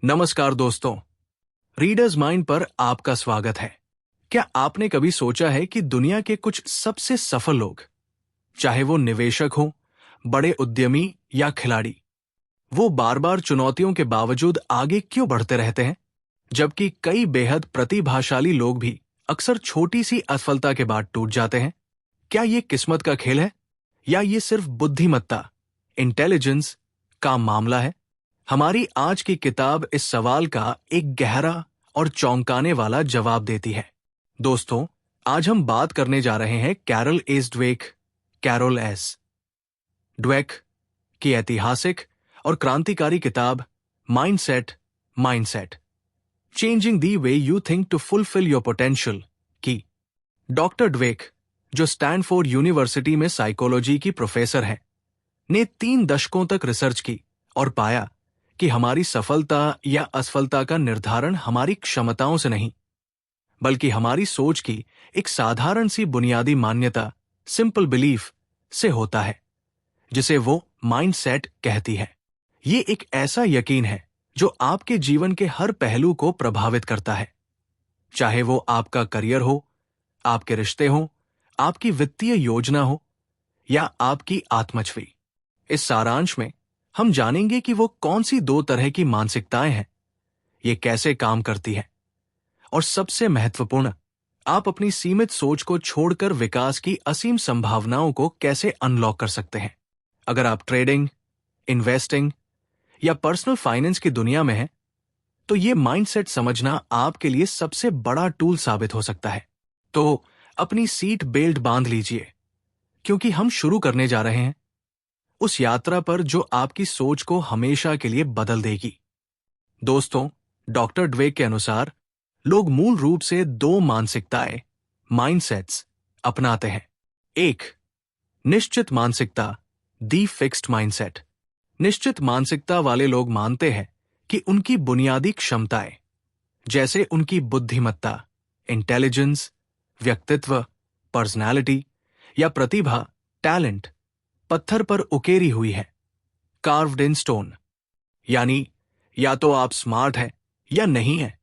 नमस्कार दोस्तों, readers mind पर आपका स्वागत है। क्या आपने कभी सोचा है कि दुनिया के कुछ सबसे सफल लोग, चाहे वो निवेशक हो, बड़े उद्यमी या खिलाड़ी, वो बार बार चुनौतियों के बावजूद आगे क्यों बढ़ते रहते हैं, जबकि कई बेहद प्रतिभाशाली लोग भी अक्सर छोटी सी असफलता के बाद टूट जाते हैं? क्या ये किस्मत का खेल है या ये सिर्फ बुद्धिमत्ता, इंटेलिजेंस का मामला है? हमारी आज की किताब इस सवाल का एक गहरा और चौंकाने वाला जवाब देती है। दोस्तों, आज हम बात करने जा रहे हैं Carol S Dweck, Carol S Dweck की ऐतिहासिक और क्रांतिकारी किताब mindset, changing the way you think to fulfil your potential की। डॉक्टर ड्वेक, जो स्टैनफोर्ड यूनिवर्सिटी में साइकोलॉजी की प्रोफेसर हैं, ने 3 दशकों तक रिसर्च की और पाया कि हमारी सफलता या असफलता का निर्धारण हमारी क्षमताओं से नहीं, बल्कि हमारी सोच की एक साधारण सी बुनियादी मान्यता, सिंपल बिलीफ से होता है, जिसे वो माइंडसेट कहती है। ये एक ऐसा यकीन है जो आपके जीवन के हर पहलू को प्रभावित करता है, चाहे वो आपका करियर हो, आपके रिश्ते हो, आपकी वित्तीय योजना हो या आपकी आत्मछवि। इस सारांश में हम जानेंगे कि वो कौन सी 2 तरह की मानसिकताएं हैं, ये कैसे काम करती है, और सबसे महत्वपूर्ण, आप अपनी सीमित सोच को छोड़कर विकास की असीम संभावनाओं को कैसे अनलॉक कर सकते हैं। अगर आप ट्रेडिंग, इन्वेस्टिंग या पर्सनल फाइनेंस की दुनिया में हैं, तो ये माइंडसेट समझना आपके लिए सबसे बड़ा टूल साबित हो सकता है। तो अपनी सीट बेल्ट बांध लीजिए, क्योंकि हम शुरू करने जा रहे हैं उस यात्रा पर जो आपकी सोच को हमेशा के लिए बदल देगी। दोस्तों, डॉक्टर ड्वेक के अनुसार लोग मूल रूप से 2 मानसिकताएं, माइंडसेट्स, अपनाते हैं। 1. निश्चित मानसिकता, दी फिक्स्ड माइंडसेट। निश्चित मानसिकता वाले लोग मानते हैं कि उनकी बुनियादी क्षमताएं, जैसे उनकी बुद्धिमत्ता, इंटेलिजेंस, व्यक्तित्व, पर्सनैलिटी या प्रतिभा, टैलेंट, पत्थर पर उकेरी हुई है, कार्व्ड इन स्टोन। यानी या तो आप स्मार्ट हैं या नहीं हैं।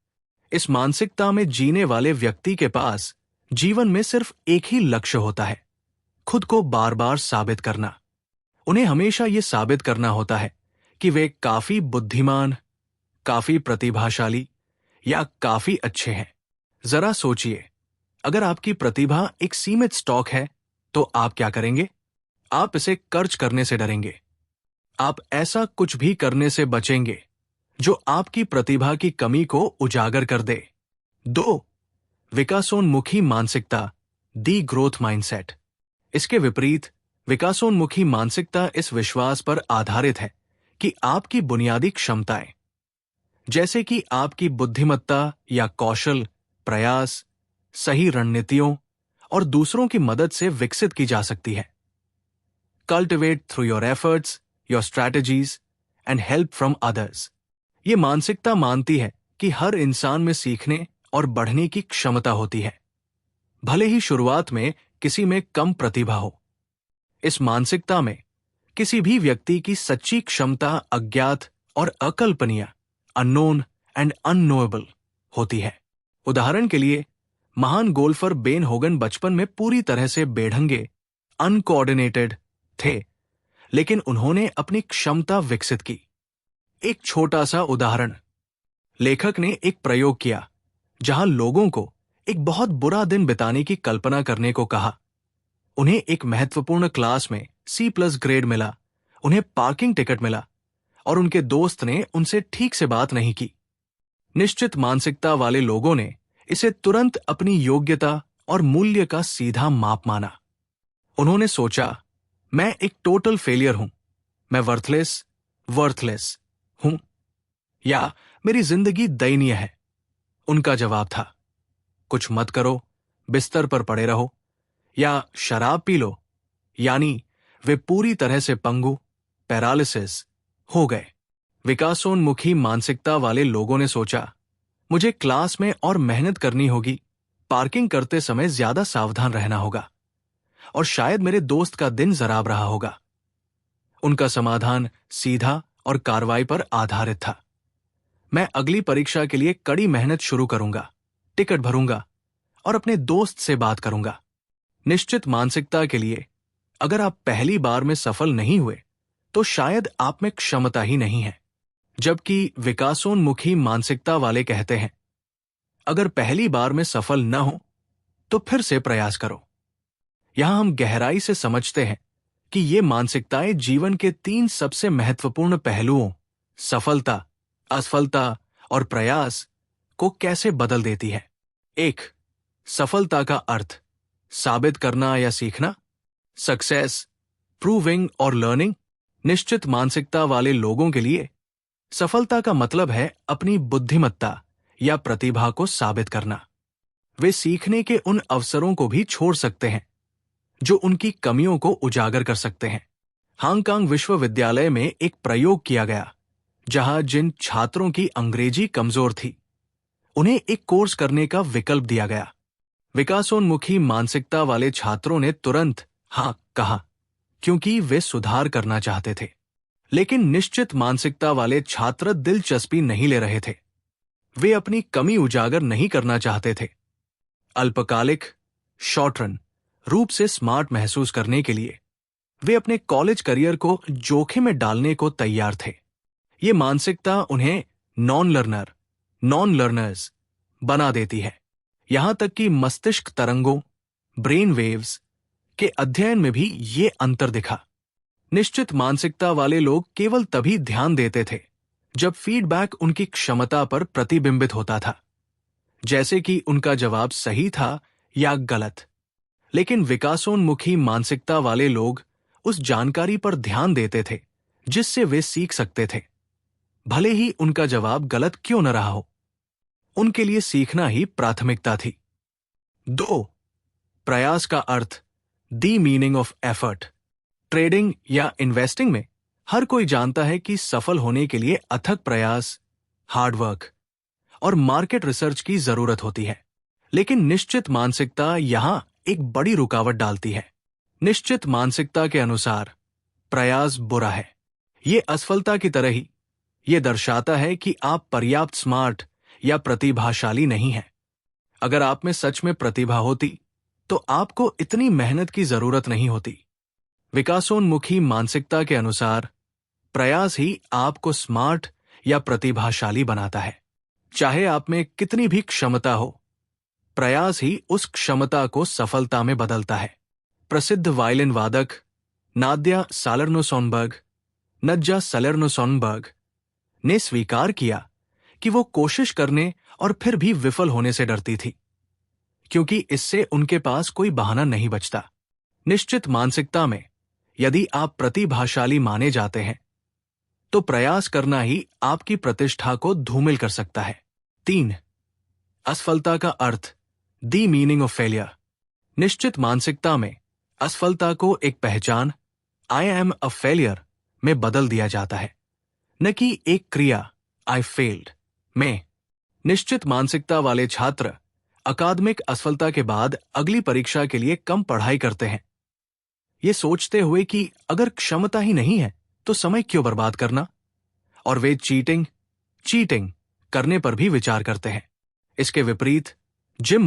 इस मानसिकता में जीने वाले व्यक्ति के पास जीवन में सिर्फ एक ही लक्ष्य होता है, खुद को बार बार साबित करना। उन्हें हमेशा ये साबित करना होता है कि वे काफी बुद्धिमान, काफी प्रतिभाशाली या काफी अच्छे हैं। जरा सोचिए, अगर आपकी प्रतिभा एक सीमित स्टॉक है, तो आप क्या करेंगे? आप इसे खर्च करने से डरेंगे। आप ऐसा कुछ भी करने से बचेंगे जो आपकी प्रतिभा की कमी को उजागर कर दे। 2. विकासोन्मुखी मानसिकता, दी ग्रोथ माइंडसेट। इसके विपरीत, विकासोन्मुखी मानसिकता इस विश्वास पर आधारित है कि आपकी बुनियादी क्षमताएं, जैसे कि आपकी बुद्धिमत्ता या कौशल, प्रयास, सही रणनीतियों और दूसरों की मदद से विकसित की जा सकती है। Cultivate through your efforts, your strategies and help from others. ये मानसिकता मानती है कि हर इंसान में सीखने और बढ़ने की क्षमता होती है, भले ही शुरुआत में किसी में कम प्रतिभा हो। इस मानसिकता में किसी भी व्यक्ति की सच्ची क्षमता अज्ञात और अकल्पनीय, अननोन एंड अननोएबल होती है। उदाहरण के लिए, महान गोल्फर बेन होगन बचपन में पूरी तरह से बेढंगे, अनकोऑर्डिनेटेड थे, लेकिन उन्होंने अपनी क्षमता विकसित की। एक छोटा सा उदाहरण, लेखक ने एक प्रयोग किया जहां लोगों को एक बहुत बुरा दिन बिताने की कल्पना करने को कहा। उन्हें एक महत्वपूर्ण क्लास में C+ ग्रेड मिला, उन्हें पार्किंग टिकट मिला और उनके दोस्त ने उनसे ठीक से बात नहीं की। निश्चित मानसिकता वाले लोगों ने इसे तुरंत अपनी योग्यता और मूल्य का सीधा माप माना। उन्होंने सोचा, मैं एक टोटल फेलियर हूं, मैं वर्थलेस हूं, या मेरी जिंदगी दयनीय है। उनका जवाब था, कुछ मत करो, बिस्तर पर पड़े रहो या शराब पी लो। यानी वे पूरी तरह से पंगु, पैरालिसिस हो गए। विकासोन्मुखी मानसिकता वाले लोगों ने सोचा, मुझे क्लास में और मेहनत करनी होगी, पार्किंग करते समय ज्यादा सावधान रहना होगा और शायद मेरे दोस्त का दिन खराब रहा होगा। उनका समाधान सीधा और कार्रवाई पर आधारित था। मैं अगली परीक्षा के लिए कड़ी मेहनत शुरू करूंगा, टिकट भरूंगा और अपने दोस्त से बात करूंगा। निश्चित मानसिकता के लिए अगर आप पहली बार में सफल नहीं हुए तो शायद आप में क्षमता ही नहीं है। जबकि विकासोन्मुखी मानसिकता वाले कहते हैं, अगर पहली बार में सफल न हो तो फिर से प्रयास करो। यहां हम गहराई से समझते हैं कि ये मानसिकताएं जीवन के 3 सबसे महत्वपूर्ण पहलुओं सफलता, असफलता और प्रयास को कैसे बदल देती है। 1. सफलता का अर्थ साबित करना या सीखना। सक्सेस, प्रूविंग और लर्निंग। निश्चित मानसिकता वाले लोगों के लिए सफलता का मतलब है अपनी बुद्धिमत्ता या प्रतिभा को साबित करना। वे सीखने के उन अवसरों को भी छोड़ सकते हैं जो उनकी कमियों को उजागर कर सकते हैं। हांगकांग विश्वविद्यालय में एक प्रयोग किया गया जहां जिन छात्रों की अंग्रेजी कमजोर थी उन्हें एक कोर्स करने का विकल्प दिया गया। विकासोन्मुखी मानसिकता वाले छात्रों ने तुरंत हाँ कहा क्योंकि वे सुधार करना चाहते थे। लेकिन निश्चित मानसिकता वाले छात्र दिलचस्पी नहीं ले रहे थे। वे अपनी कमी उजागर नहीं करना चाहते थे। अल्पकालिक शॉर्ट रन रूप से स्मार्ट महसूस करने के लिए वे अपने कॉलेज करियर को जोखिम में डालने को तैयार थे। ये मानसिकता उन्हें नॉन लर्नर्स बना देती है। यहां तक कि मस्तिष्क तरंगों ब्रेन वेव्स के अध्ययन में भी ये अंतर दिखा। निश्चित मानसिकता वाले लोग केवल तभी ध्यान देते थे जब फीडबैक उनकी क्षमता पर प्रतिबिंबित होता था, जैसे कि उनका जवाब सही था या गलत। लेकिन विकासोन्मुखी मानसिकता वाले लोग उस जानकारी पर ध्यान देते थे जिससे वे सीख सकते थे, भले ही उनका जवाब गलत क्यों न रहा हो। उनके लिए सीखना ही प्राथमिकता थी। 2. प्रयास का earth the meaning of effort. Trading या इन्वेस्टिंग में हर कोई जानता है कि सफल होने के लिए अथक प्रयास, हार्डवर्क और मार्केट रिसर्च की जरूरत होती है। लेकिन निश्चित मानसिकता यहां एक बड़ी रुकावट डालती है। निश्चित मानसिकता के अनुसार प्रयास बुरा है। ये असफलता की तरह ही ये दर्शाता है कि आप पर्याप्त स्मार्ट या प्रतिभाशाली नहीं हैं। अगर आप में सच में प्रतिभा होती तो आपको इतनी मेहनत की जरूरत नहीं होती। विकासोन्मुखी मानसिकता के अनुसार प्रयास ही आपको स्मार्ट या प्रतिभाशाली बनाता है। चाहे आप में कितनी भी क्षमता हो, प्रयास ही उस क्षमता को सफलता में बदलता है। प्रसिद्ध वायलिन वादक नाद्या सलेर्नो ने स्वीकार किया कि वो कोशिश करने और फिर भी विफल होने से डरती थी, क्योंकि इससे उनके पास कोई बहाना नहीं बचता। निश्चित मानसिकता में यदि आप प्रतिभाशाली माने जाते हैं तो प्रयास करना ही आपकी प्रतिष्ठा को धूमिल कर सकता है। 3. असफलता का earth the meaning of failure. निश्चित मानसिकता में असफलता को एक पहचान आई एम अ फेलियर में बदल दिया जाता है, न कि एक क्रिया आई फेल्ड में। निश्चित मानसिकता वाले छात्र अकादमिक असफलता के बाद अगली परीक्षा के लिए कम पढ़ाई करते हैं, ये सोचते हुए कि अगर क्षमता ही नहीं है तो समय क्यों बर्बाद करना, और वे चीटिंग करने पर भी विचार करते हैं। इसके विपरीत जिम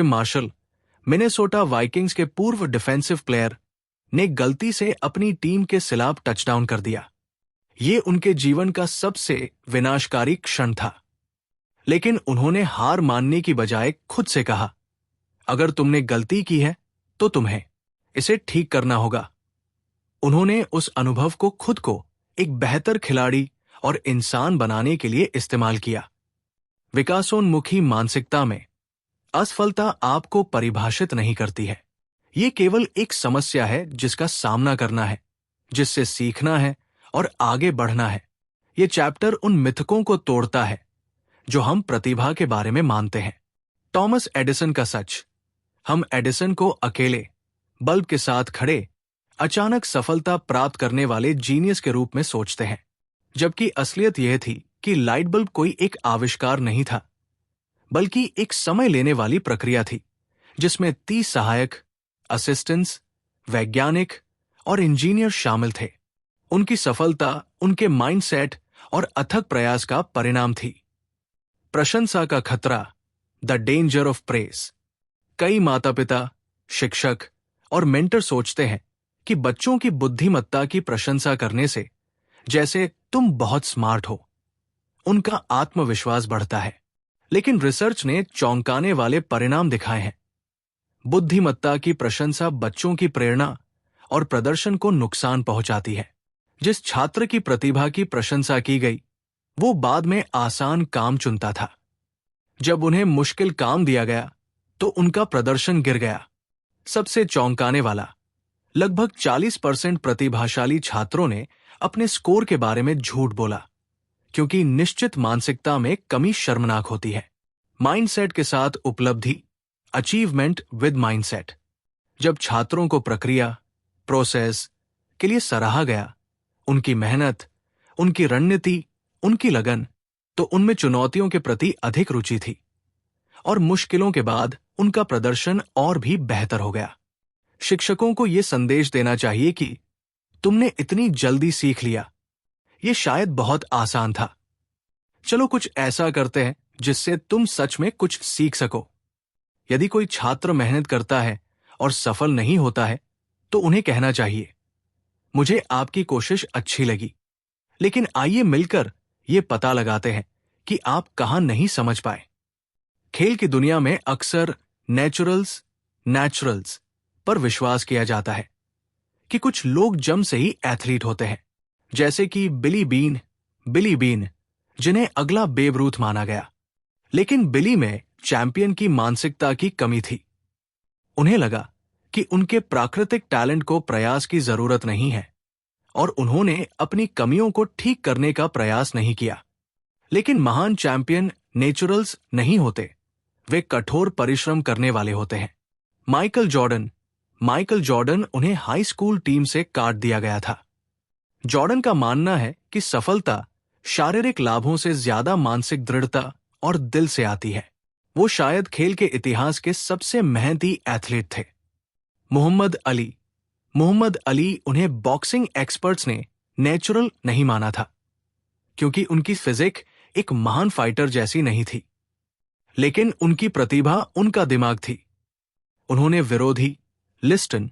मार्शल मिनेसोटा वाइकिंग्स के पूर्व डिफेंसिव प्लेयर ने गलती से अपनी टीम के खिलाफ टचडाउन कर दिया। ये उनके जीवन का सबसे विनाशकारी क्षण था। लेकिन उन्होंने हार मानने की बजाय खुद से कहा, अगर तुमने गलती की है तो तुम्हें इसे ठीक करना होगा। उन्होंने उस अनुभव को खुद को एक बेहतर खिलाड़ी और इंसान बनाने के लिए इस्तेमाल किया। विकासोन्मुखी मानसिकता में असफलता आपको परिभाषित नहीं करती है। ये केवल एक समस्या है जिसका सामना करना है, जिससे सीखना है और आगे बढ़ना है। ये चैप्टर उन मिथकों को तोड़ता है जो हम प्रतिभा के बारे में मानते हैं। टॉमस एडिसन का सच। हम एडिसन को अकेले बल्ब के साथ खड़े अचानक सफलता प्राप्त करने वाले जीनियस के रूप में सोचते हैं, जबकि असलियत यह थी कि लाइट बल्ब कोई एक आविष्कार नहीं था, बल्कि एक समय लेने वाली प्रक्रिया थी जिसमें 30 सहायक, असिस्टेंट्स, वैज्ञानिक और इंजीनियर शामिल थे। उनकी सफलता उनके माइंडसेट और अथक प्रयास का परिणाम थी। प्रशंसा का खतरा, द डेंजर ऑफ प्रेज। कई माता पिता, शिक्षक और मेंटर सोचते हैं कि बच्चों की बुद्धिमत्ता की प्रशंसा करने से, जैसे तुम बहुत स्मार्ट हो, उनका आत्मविश्वास बढ़ता है। लेकिन रिसर्च ने चौंकाने वाले परिणाम दिखाए हैं। बुद्धिमत्ता की प्रशंसा बच्चों की प्रेरणा और प्रदर्शन को नुकसान पहुंचाती है। जिस छात्र की प्रतिभा की प्रशंसा की गई, वो बाद में आसान काम चुनता था। जब उन्हें मुश्किल काम दिया गया, तो उनका प्रदर्शन गिर गया। सबसे चौंकाने वाला, लगभग 40% प्रतिभाशाली छात्रों ने अपने स्कोर के बारे में झूठ बोला, क्योंकि निश्चित मानसिकता में कमी शर्मनाक होती है। माइंडसेट के साथ उपलब्धि, अचीवमेंट विद माइंडसेट। जब छात्रों को प्रक्रिया, प्रोसेस के लिए सराहा गया, उनकी मेहनत, उनकी रणनीति, उनकी लगन, तो उनमें चुनौतियों के प्रति अधिक रुचि थी और मुश्किलों के बाद उनका प्रदर्शन और भी बेहतर हो गया। शिक्षकों को यह संदेश देना चाहिए कि तुमने इतनी जल्दी सीख लिया, यह शायद बहुत आसान था। चलो कुछ ऐसा करते हैं जिससे तुम सच में कुछ सीख सको। यदि कोई छात्र मेहनत करता है और सफल नहीं होता है, तो उन्हें कहना चाहिए, मुझे आपकी कोशिश अच्छी लगी, लेकिन आइए मिलकर यह पता लगाते हैं कि आप कहां नहीं समझ पाए। खेल की दुनिया में अक्सर नेचुरल्स पर विश्वास किया जाता है कि कुछ लोग जन्म से ही एथलीट होते हैं, जैसे कि बिली बीन, जिन्हें अगला बेब रूथ माना गया। लेकिन बिली में चैंपियन की मानसिकता की कमी थी। उन्हें लगा कि उनके प्राकृतिक टैलेंट को प्रयास की जरूरत नहीं है और उन्होंने अपनी कमियों को ठीक करने का प्रयास नहीं किया। लेकिन महान चैंपियन नेचुरल्स नहीं होते, वे कठोर परिश्रम करने वाले होते हैं। माइकल जॉर्डन उन्हें हाई स्कूल टीम से काट दिया गया था। जॉर्डन का मानना है कि सफलता शारीरिक लाभों से ज्यादा मानसिक दृढ़ता और दिल से आती है। वो शायद खेल के इतिहास के सबसे मेहनती एथलीट थे। मोहम्मद अली उन्हें बॉक्सिंग एक्सपर्ट्स ने नेचुरल नहीं माना था, क्योंकि उनकी फिजिक एक महान फाइटर जैसी नहीं थी। लेकिन उनकी प्रतिभा उनका दिमाग थी। उन्होंने विरोधी, लिस्टन,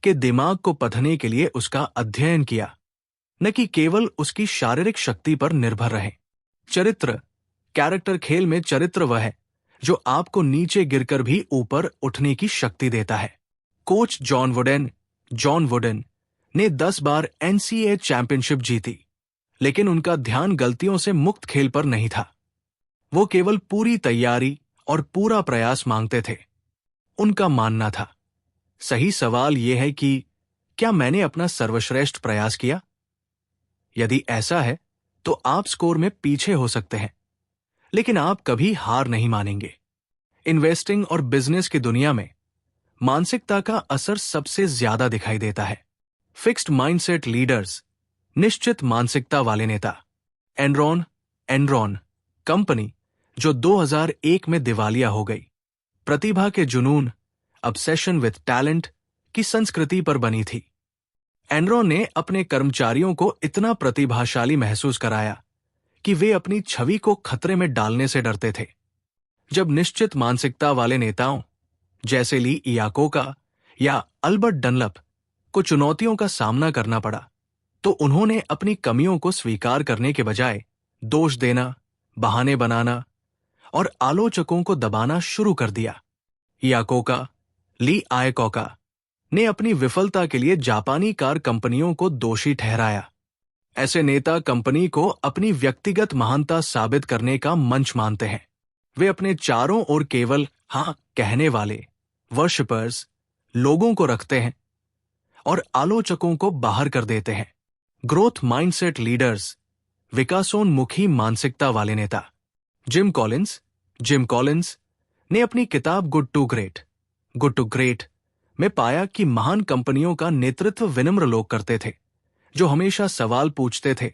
के दिमाग को पढ़ने के लिए उसका अध्ययन किया, न कि केवल उसकी शारीरिक शक्ति पर निर्भर रहे। कैरेक्टर खेल में चरित्र वह है जो आपको नीचे गिरकर भी ऊपर उठने की शक्ति देता है। कोच जॉन वुडन ने 10 बार NCAA चैंपियनशिप जीती, लेकिन उनका ध्यान गलतियों से मुक्त खेल पर नहीं था। वो केवल पूरी तैयारी और पूरा प्रयास मांगते थे। उनका मानना था, सही सवाल यह है कि क्या मैंने अपना सर्वश्रेष्ठ प्रयास किया? यदि ऐसा है, तो आप स्कोर में पीछे हो सकते हैं, लेकिन आप कभी हार नहीं मानेंगे। इन्वेस्टिंग और बिजनेस की दुनिया में मानसिकता का असर सबसे ज्यादा दिखाई देता है। फिक्स्ड माइंडसेट लीडर्स, निश्चित मानसिकता वाले नेता। एनरॉन कंपनी, जो 2001 में दिवालिया हो गई, प्रतिभा के जुनून, ऑब्सेशन विद टैलेंट की संस्कृति पर बनी थी। एनरॉन ने अपने कर्मचारियों को इतना प्रतिभाशाली महसूस कराया कि वे अपनी छवि को खतरे में डालने से डरते थे। जब निश्चित मानसिकता वाले नेताओं जैसे ली इयाकोका या अल्बर्ट डनलप को चुनौतियों का सामना करना पड़ा, तो उन्होंने अपनी कमियों को स्वीकार करने के बजाय दोष देना, बहाने बनाना और आलोचकों को दबाना शुरू कर दिया। ली आयकोका ने अपनी विफलता के लिए जापानी कार कंपनियों को दोषी ठहराया। ऐसे नेता कंपनी को अपनी व्यक्तिगत महानता साबित करने का मंच मानते हैं। वे अपने चारों ओर केवल हाँ कहने वाले वर्शिपर्स, लोगों को रखते हैं और आलोचकों को बाहर कर देते हैं। ग्रोथ माइंडसेट लीडर्स, विकासोन्मुखी मानसिकता वाले नेता। जिम कॉलिंस ने अपनी किताब गुड टू ग्रेट में पाया कि महान कंपनियों का नेतृत्व विनम्र लोग करते थे, जो हमेशा सवाल पूछते थे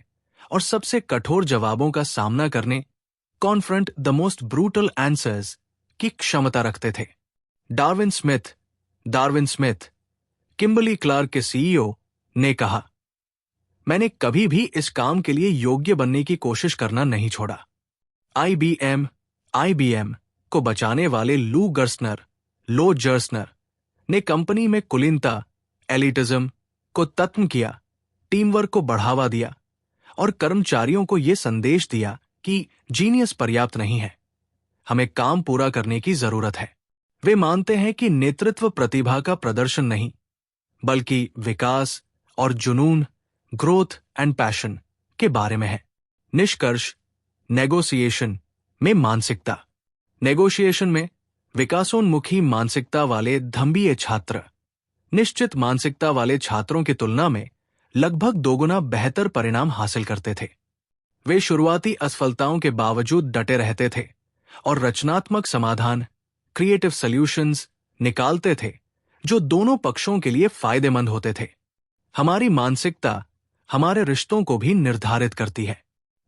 और सबसे कठोर जवाबों का सामना करने, confront the most brutal answers की क्षमता रखते थे। डार्विन स्मिथ, किम्बर्ली क्लार्क के CEO ने कहा, मैंने कभी भी इस काम के लिए योग्य बनने की कोशिश करना नहीं छोड़ा। आईबीएम को बचाने वाले लो जर्सनर ने कंपनी में कुलीनता, एलिटिज्म को खत्म किया, टीम वर्क को बढ़ावा दिया और कर्मचारियों को यह संदेश दिया कि जीनियस पर्याप्त नहीं है, हमें काम पूरा करने की जरूरत है। वे मानते हैं कि नेतृत्व प्रतिभा का प्रदर्शन नहीं, बल्कि विकास और जुनून, ग्रोथ एंड पैशन के बारे में है। निष्कर्ष, नेगोशिएशन में मानसिकता। नेगोशिएशन में विकासोन्मुखी मानसिकता वाले धम्बीय छात्र निश्चित मानसिकता वाले छात्रों की तुलना में लगभग दोगुना बेहतर परिणाम हासिल करते थे। वे शुरुआती असफलताओं के बावजूद डटे रहते थे और रचनात्मक समाधान, क्रिएटिव सॉल्यूशंस निकालते थे जो दोनों पक्षों के लिए फायदेमंद होते थे। हमारी मानसिकता हमारे रिश्तों को भी निर्धारित करती है।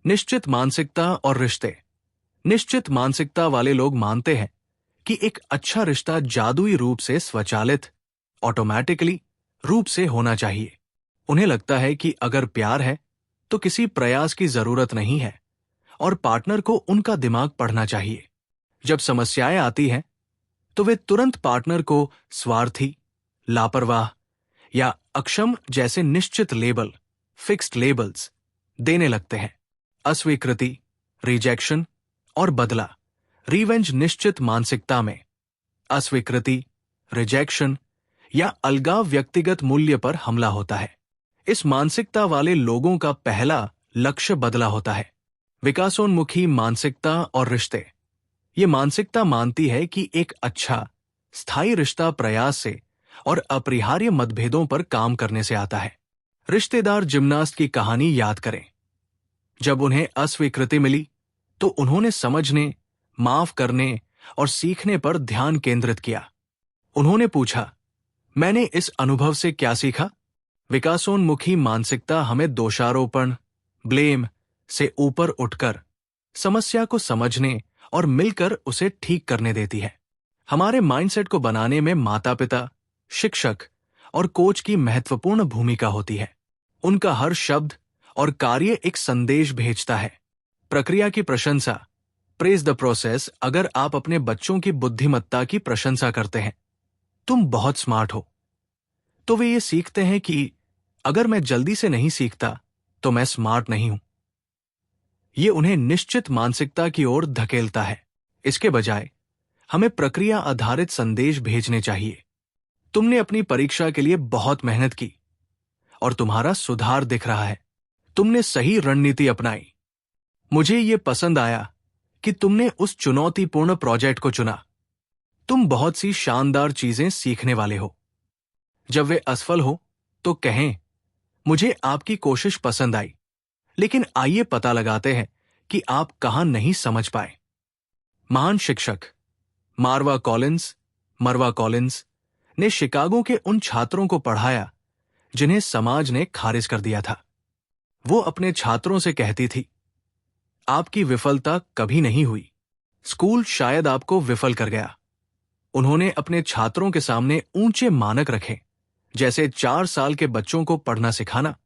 निश्चित मानसिकता और रिश्ते। निश्चित मानसिकता वाले लोग मानते हैं कि एक अच्छा रिश्ता जादुई रूप से स्वचालित, ऑटोमैटिकली रूप से होना चाहिए। उन्हें लगता है कि अगर प्यार है तो किसी प्रयास की जरूरत नहीं है और पार्टनर को उनका दिमाग पढ़ना चाहिए। जब समस्याएं आती हैं तो वे तुरंत पार्टनर को स्वार्थी, लापरवाह या अक्षम जैसे निश्चित लेबल, फिक्स्ड लेबल्स देने लगते हैं। अस्वीकृति, रिजेक्शन और बदला, रिवेंज। निश्चित मानसिकता में अस्वीकृति, रिजेक्शन या अलगाव व्यक्तिगत मूल्य पर हमला होता है। इस मानसिकता वाले लोगों का पहला लक्ष्य बदला होता है। विकासोन्मुखी मानसिकता और रिश्ते। ये मानसिकता मानती है कि एक अच्छा, स्थायी रिश्ता प्रयास से और अपरिहार्य मतभेदों पर काम करने से आता है। रिश्तेदार जिम्नास्ट की कहानी याद करें। जब उन्हें अस्वीकृति मिली तो उन्होंने समझने, माफ करने और सीखने पर ध्यान केंद्रित किया। उन्होंने पूछा, मैंने इस अनुभव से क्या सीखा? विकासोन्मुखी मानसिकता हमें दोषारोपण, ब्लेम से ऊपर उठकर समस्या को समझने और मिलकर उसे ठीक करने देती है। हमारे माइंडसेट को बनाने में माता-पिता, शिक्षक और कोच की महत्वपूर्ण भूमिका होती है। उनका हर शब्द और कार्य एक संदेश भेजता है। प्रक्रिया की प्रशंसा, प्रेज द प्रोसेस। अगर आप अपने बच्चों की बुद्धिमत्ता की प्रशंसा करते हैं, तुम बहुत स्मार्ट हो, तो वे ये सीखते हैं कि अगर मैं जल्दी से नहीं सीखता तो मैं स्मार्ट नहीं हूं। ये उन्हें निश्चित मानसिकता की ओर धकेलता है। इसके बजाय हमें प्रक्रिया आधारित संदेश भेजने चाहिए। तुमने अपनी परीक्षा के लिए बहुत मेहनत की और तुम्हारा सुधार दिख रहा है। तुमने सही रणनीति अपनाई। मुझे ये पसंद आया कि तुमने उस चुनौतीपूर्ण प्रोजेक्ट को चुना। तुम बहुत सी शानदार चीजें सीखने वाले हो। जब वे असफल हो तो कहें, मुझे आपकी कोशिश पसंद आई, लेकिन आइए पता लगाते हैं कि आप कहां नहीं समझ पाए। महान शिक्षक मरवा कॉलिंस ने शिकागो के उन छात्रों को पढ़ाया जिन्हें समाज ने खारिज कर दिया था। वो अपने छात्रों से कहती थी, आपकी विफलता कभी नहीं हुई, स्कूल शायद आपको विफल कर गया। उन्होंने अपने छात्रों के सामने ऊंचे मानक रखे, जैसे 4 साल के बच्चों को पढ़ना सिखाना,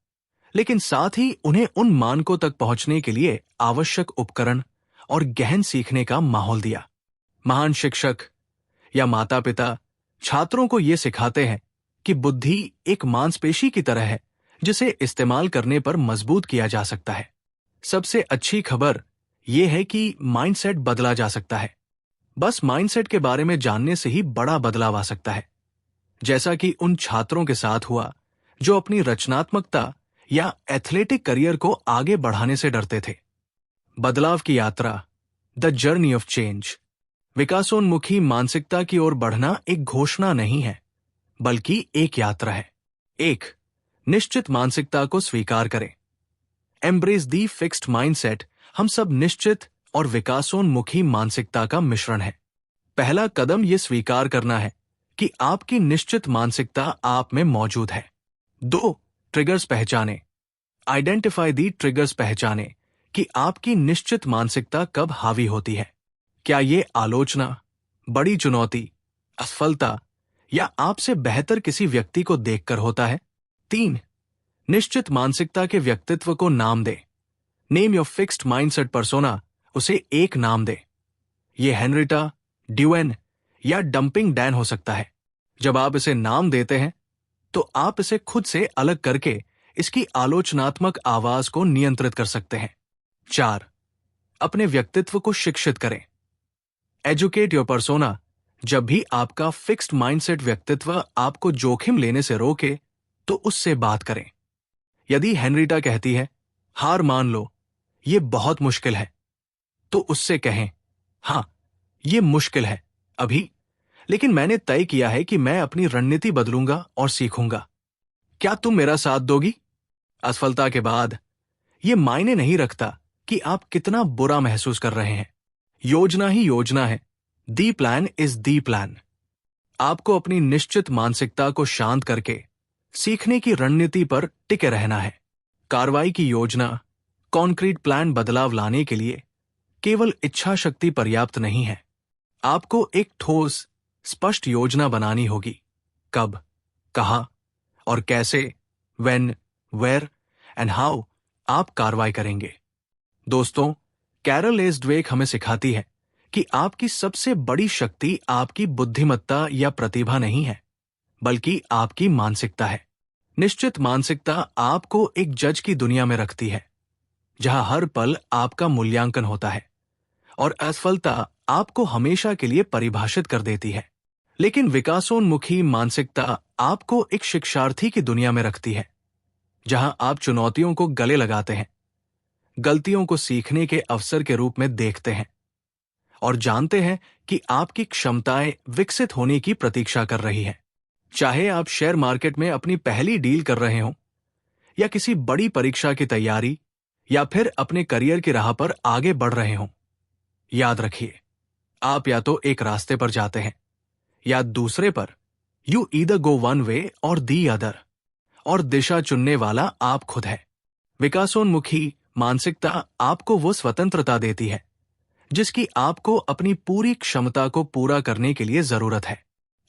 लेकिन साथ ही उन्हें उन मानकों तक पहुंचने के लिए आवश्यक उपकरण और गहन सीखने का माहौल दिया। महान शिक्षक या माता-पिता छात्रों को यह सिखाते हैं कि बुद्धि एक मांसपेशी की तरह है जिसे इस्तेमाल करने पर मजबूत किया जा सकता है। सबसे अच्छी खबर यह है कि माइंडसेट बदला जा सकता है। बस माइंडसेट के बारे में जानने से ही बड़ा बदलाव आ सकता है, जैसा कि उन छात्रों के साथ हुआ जो अपनी रचनात्मकता या एथलेटिक करियर को आगे बढ़ाने से डरते थे। बदलाव की यात्रा, द जर्नी ऑफ चेंज। विकासोन्मुखी मानसिकता की ओर बढ़ना एक घोषणा नहीं है, बल्कि एक यात्रा है। 1. निश्चित मानसिकता को स्वीकार करें। एम्ब्रेस दी फिक्स्ड माइंडसेट। हम सब निश्चित और विकासोन्मुखी मानसिकता का मिश्रण है। पहला कदम यह स्वीकार करना है कि आपकी निश्चित मानसिकता आप में मौजूद है। 2. ट्रिगर्स पहचाने। Identify the triggers. पहचाने कि आपकी निश्चित मानसिकता कब हावी होती है। क्या ये आलोचना, बड़ी चुनौती, असफलता या आपसे बेहतर किसी व्यक्ति को देखकर होता है? 3. निश्चित मानसिकता के व्यक्तित्व को नाम दे। Name your fixed mindset persona, उसे एक नाम दे। ये हेनरिटा, ड्यूएन या डंपिंग डैन हो सकता है। जब आप इसे नाम देते हैं तो आप इसे खुद से अलग करके इसकी आलोचनात्मक आवाज को नियंत्रित कर सकते हैं। 4. अपने व्यक्तित्व को शिक्षित करें। Educate your persona. जब भी आपका फिक्स्ड माइंडसेट व्यक्तित्व आपको जोखिम लेने से रोके तो उससे बात करें। यदि हेनरिटा कहती है, हार मान लो, ये बहुत मुश्किल है, तो उससे कहें, हां, ये मुश्किल है अभी, लेकिन मैंने तय किया है कि मैं अपनी रणनीति बदलूंगा और सीखूंगा। क्या तुम मेरा साथ दोगी? असफलता के बाद यह मायने नहीं रखता कि आप कितना बुरा महसूस कर रहे हैं। योजना ही योजना है। The plan is the plan. आपको अपनी निश्चित मानसिकता को शांत करके सीखने की रणनीति पर टिके रहना है। कार्रवाई की योजना, कॉन्क्रीट प्लान बदलाव लाने के लिए केवल इच्छा शक्ति पर्याप्त नहीं है। आपको एक ठोस, स्पष्ट योजना बनानी होगी। कब, कहां और कैसे, व्हेन, वेयर एंड हाउ आप कार्रवाई करेंगे। दोस्तों, कैरल एस ड्वेक हमें सिखाती है कि आपकी सबसे बड़ी शक्ति आपकी बुद्धिमत्ता या प्रतिभा नहीं है, बल्कि आपकी मानसिकता है। निश्चित मानसिकता आपको एक जज की दुनिया में रखती है, जहां हर पल आपका मूल्यांकन होता है और असफलता आपको हमेशा के लिए परिभाषित कर देती है। लेकिन विकासोन्मुखी मानसिकता आपको एक शिक्षार्थी की दुनिया में रखती है, जहां आप चुनौतियों को गले लगाते हैं, गलतियों को सीखने के अवसर के रूप में देखते हैं और जानते हैं कि आपकी क्षमताएं विकसित होने की प्रतीक्षा कर रही हैं। चाहे आप शेयर मार्केट में अपनी पहली डील कर रहे हों, या किसी बड़ी परीक्षा की तैयारी, या फिर अपने करियर की राह पर आगे बढ़ रहे हों, याद रखिए, आप या तो एक रास्ते पर जाते हैं या दूसरे पर। You either go one way और दी अदर, और दिशा चुनने वाला आप खुद है। विकासोन्मुखी मानसिकता आपको वो स्वतंत्रता देती है जिसकी आपको अपनी पूरी क्षमता को पूरा करने के लिए जरूरत है।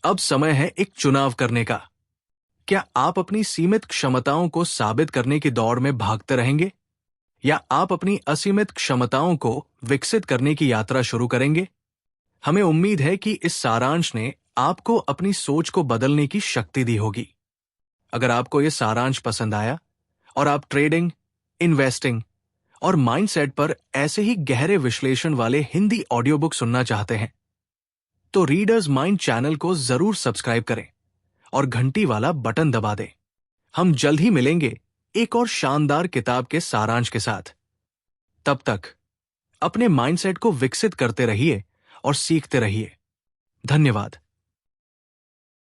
अब समय है एक चुनाव करने का। क्या आप अपनी सीमित क्षमताओं को साबित करने की दौड़ में भागते रहेंगे, या आप अपनी असीमित क्षमताओं को विकसित करने की यात्रा शुरू करेंगे? हमें उम्मीद है कि इस सारांश ने आपको अपनी सोच को बदलने की शक्ति दी होगी। अगर आपको यह सारांश पसंद आया और आप ट्रेडिंग, इन्वेस्टिंग और माइंडसेट पर ऐसे ही गहरे विश्लेषण वाले हिंदी ऑडियो बुक सुनना चाहते हैं, तो रीडर्स माइंड चैनल को जरूर सब्सक्राइब करें और घंटी वाला बटन दबा दें। हम जल्द ही मिलेंगे एक और शानदार किताब के सारांश के साथ। तब तक अपने माइंडसेट को विकसित करते रहिए और सीखते रहिए। धन्यवाद।